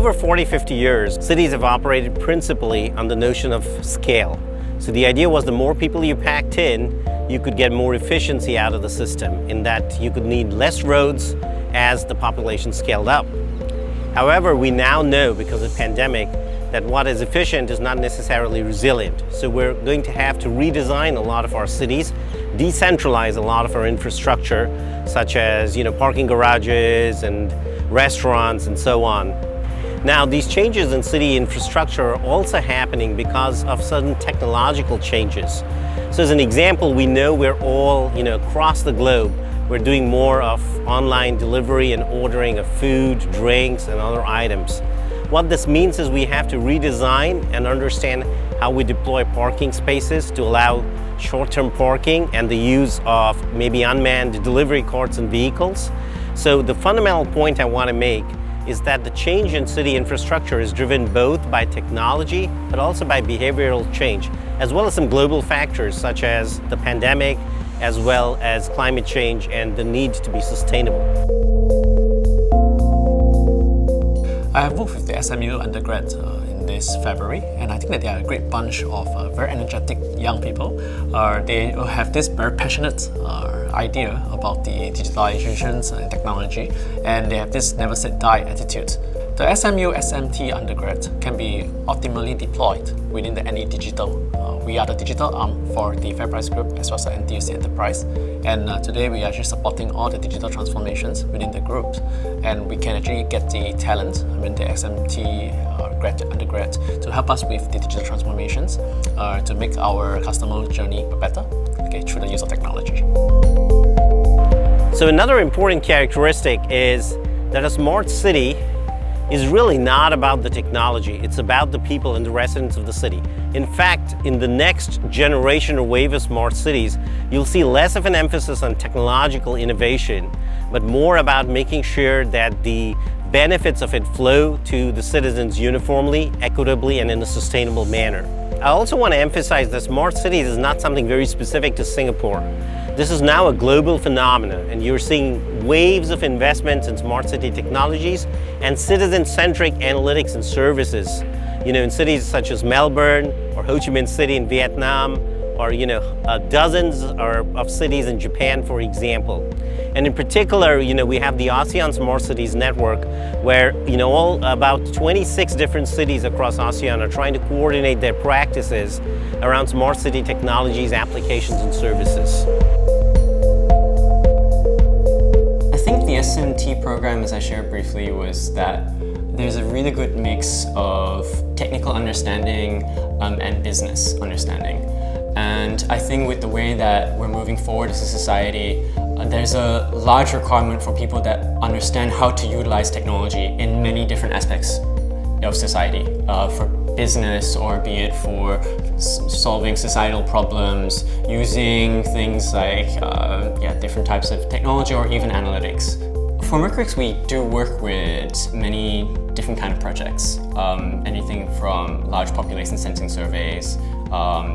over 40-50 years, cities have operated principally on the notion of scale. So the idea was the more people you packed in, you could get more efficiency out of the system, in that you could need less roads as the population scaled up. However, we now know, because of the pandemic, that what is efficient is not necessarily resilient. So we're going to have to redesign a lot of our cities, decentralize a lot of our infrastructure, such as parking garages and restaurants and so on. Now, these changes in city infrastructure are also happening because of certain technological changes. So as an example, we know we're all, across the globe, we're doing more of online delivery and ordering of food, drinks, and other items. What this means is we have to redesign and understand how we deploy parking spaces to allow short-term parking and the use of maybe unmanned delivery carts and vehicles. So the fundamental point I want to make is that the change in city infrastructure is driven both by technology, but also by behavioral change, as well as some global factors such as the pandemic, as well as climate change and the need to be sustainable. I have worked with the SMU undergrad in this February, and I think that they are a great bunch of very energetic young people. They have this very passionate idea about the digitalizations and technology, and they have this never say die attitude. The SMU SMT undergrad can be optimally deployed within the NE Digital. We are the digital arm for the FairPrice Group as well as the NTUC Enterprise, and today we are actually supporting all the digital transformations within the group, and we can actually get the talent, the SMT undergrad, to help us with the digital transformations to make our customer journey better, through the use of technology. So another important characteristic is that a smart city is really not about the technology, it's about the people and the residents of the city. In fact, in the next generation or wave of smart cities, you'll see less of an emphasis on technological innovation, but more about making sure that the benefits of it flow to the citizens uniformly, equitably, and in a sustainable manner. I also want to emphasize that smart cities is not something very specific to Singapore. This is now a global phenomenon, and you're seeing waves of investments in smart city technologies and citizen-centric analytics and services. In cities such as Melbourne or Ho Chi Minh City in Vietnam, or dozens of cities in Japan, for example. And in particular, we have the ASEAN Smart Cities Network, where about 26 different cities across ASEAN are trying to coordinate their practices around smart city technologies, applications, and services. I think the SMT program, as I shared briefly, was that there's a really good mix of technical understanding and business understanding. And I think with the way that we're moving forward as a society, there's a large requirement for people that understand how to utilize technology in many different aspects of society, for business, or be it for solving societal problems, using things like different types of technology or even analytics. For Mercuryx, we do work with many different kind of projects, anything from large population sensing surveys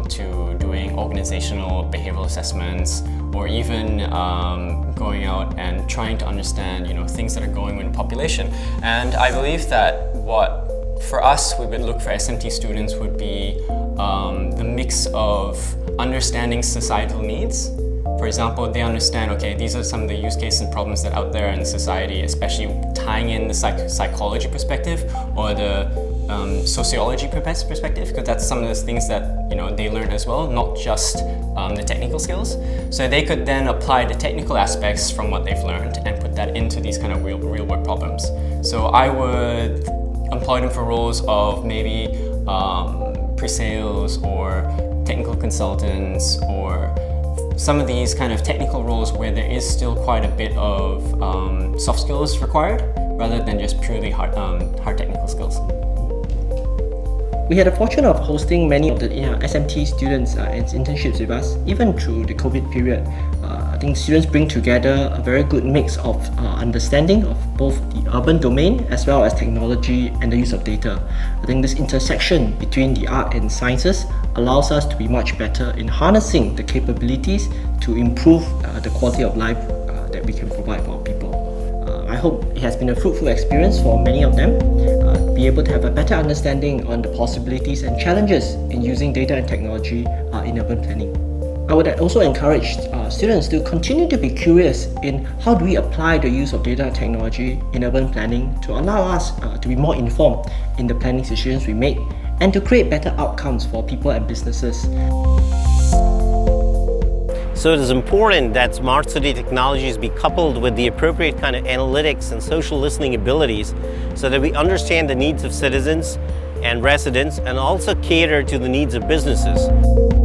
to doing organizational behavioral assessments, or even going out and trying to understand things that are going on in the population. And I believe that what for us we would look for SMT students would be the mix of understanding societal needs. For example, they understand, okay, these are some of the use cases and problems that are out there in society, especially tying in the psychology perspective or the sociology perspective, because that's some of those things that they learn as well, not just the technical skills. So they could then apply the technical aspects from what they've learned and put that into these kind of real world problems. So I would employ them for roles of maybe pre-sales or technical consultants, or some of these kind of technical roles where there is still quite a bit of soft skills required, rather than just purely hard technical skills. We had the fortune of hosting many of the SMT students and internships with us, even through the COVID period. I think students bring together a very good mix of understanding of both the urban domain as well as technology and the use of data. I think this intersection between the art and sciences allows us to be much better in harnessing the capabilities to improve the quality of life that we can provide for our people. I hope it has been a fruitful experience for many of them. be able to have a better understanding on the possibilities and challenges in using data and technology in urban planning. I would also encourage students to continue to be curious in how do we apply the use of data and technology in urban planning to allow us to be more informed in the planning decisions we make and to create better outcomes for people and businesses. So it is important that smart city technologies be coupled with the appropriate kind of analytics and social listening abilities so that we understand the needs of citizens and residents and also cater to the needs of businesses.